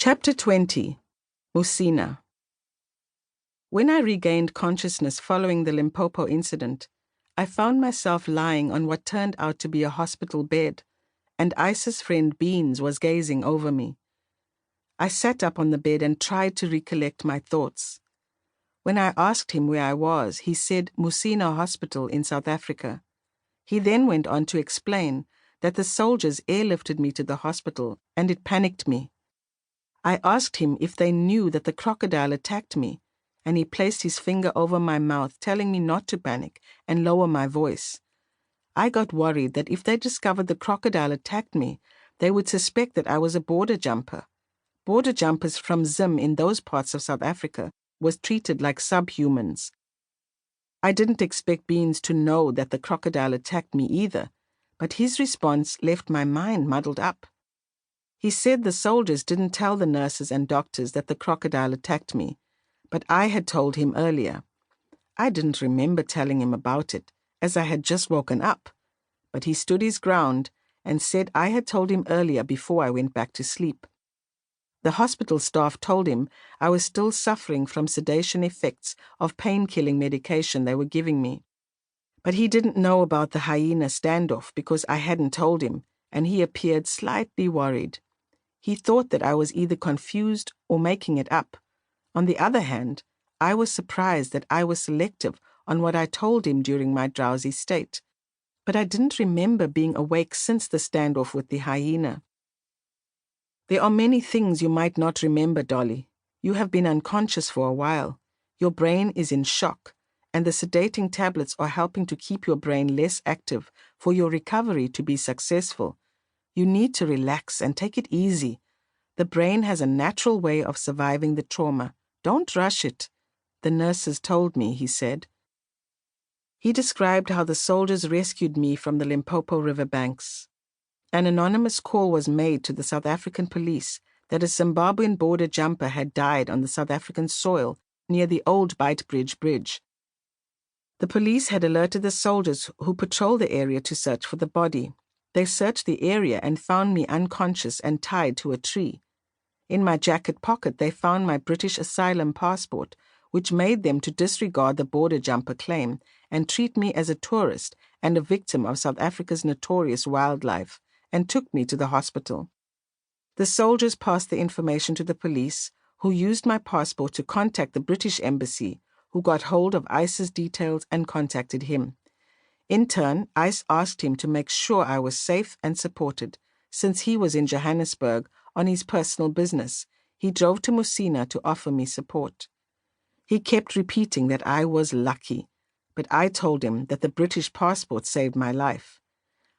Chapter 20. Musina. When I regained consciousness following the Limpopo incident, I found myself lying on what turned out to be a hospital bed, and Isa's friend Beans was gazing over me. I sat up on the bed and tried to recollect my thoughts. When I asked him where I was, he said Musina Hospital in South Africa. He then went on to explain that the soldiers airlifted me to the hospital and it panicked me. I asked him if they knew that the crocodile attacked me, and he placed his finger over my mouth, telling me not to panic and lower my voice. I got worried that if they discovered the crocodile attacked me, they would suspect that I was a border jumper. Border jumpers from Zim in those parts of South Africa was treated like subhumans. I didn't expect Beans to know that the crocodile attacked me either, but his response left my mind muddled up. He said the soldiers didn't tell the nurses and doctors that the crocodile attacked me, but I had told him earlier. I didn't remember telling him about it, as I had just woken up, but he stood his ground and said I had told him earlier before I went back to sleep. The hospital staff told him I was still suffering from sedation effects of pain-killing medication they were giving me. But he didn't know about the hyena standoff because I hadn't told him, and he appeared slightly worried. He thought that I was either confused or making it up. On the other hand, I was surprised that I was selective on what I told him during my drowsy state. But I didn't remember being awake since the standoff with the hyena. There are many things you might not remember, Dolly. You have been unconscious for a while. Your brain is in shock, and the sedating tablets are helping to keep your brain less active for your recovery to be successful. You need to relax and take it easy. The brain has a natural way of surviving the trauma. Don't rush it, the nurses told me, he said. He described how the soldiers rescued me from the Limpopo riverbanks. An anonymous call was made to the South African police that a Zimbabwean border jumper had died on the South African soil near the old Beitbridge Bridge. The police had alerted the soldiers who patrolled the area to search for the body. They searched the area and found me unconscious and tied to a tree. In my jacket pocket, they found my British asylum passport, which made them to disregard the border jumper claim and treat me as a tourist and a victim of South Africa's notorious wildlife, and took me to the hospital. The soldiers passed the information to the police, who used my passport to contact the British embassy, who got hold of Ice's details and contacted him. In turn, Ice asked him to make sure I was safe and supported. Since he was in Johannesburg on his personal business, he drove to Musina to offer me support. He kept repeating that I was lucky, but I told him that the British passport saved my life.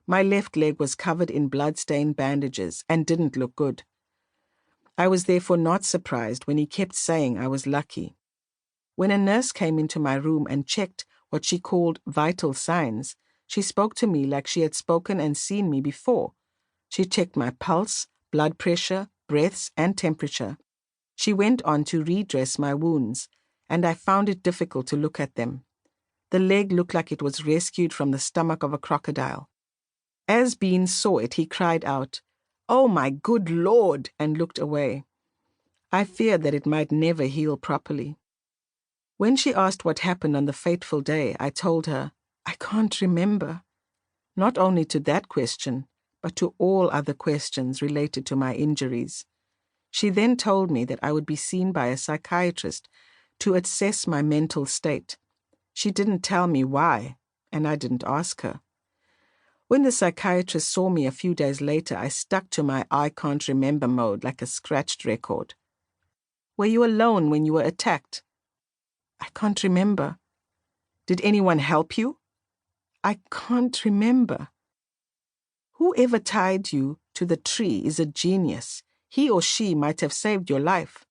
My left leg was covered in blood-stained bandages and didn't look good. I was therefore not surprised when he kept saying I was lucky. When a nurse came into my room and checked what she called vital signs, she spoke to me like she had spoken and seen me before. She checked my pulse, blood pressure, breaths, and temperature. She went on to redress my wounds, and I found it difficult to look at them. The leg looked like it was rescued from the stomach of a crocodile. As Bean saw it, he cried out, "Oh my good Lord!" and looked away. I feared that it might never heal properly. When she asked what happened on the fateful day, I told her, I can't remember. Not only to that question, but to all other questions related to my injuries. She then told me that I would be seen by a psychiatrist to assess my mental state. She didn't tell me why, and I didn't ask her. When the psychiatrist saw me a few days later, I stuck to my I can't remember mode like a scratched record. Were you alone when you were attacked? I can't remember. Did anyone help you? I can't remember. Whoever tied you to the tree is a genius. He or she might have saved your life.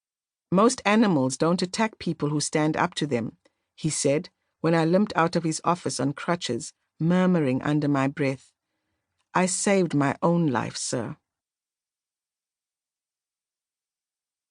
Most animals don't attack people who stand up to them, he said when I limped out of his office on crutches, murmuring under my breath. I saved my own life, sir.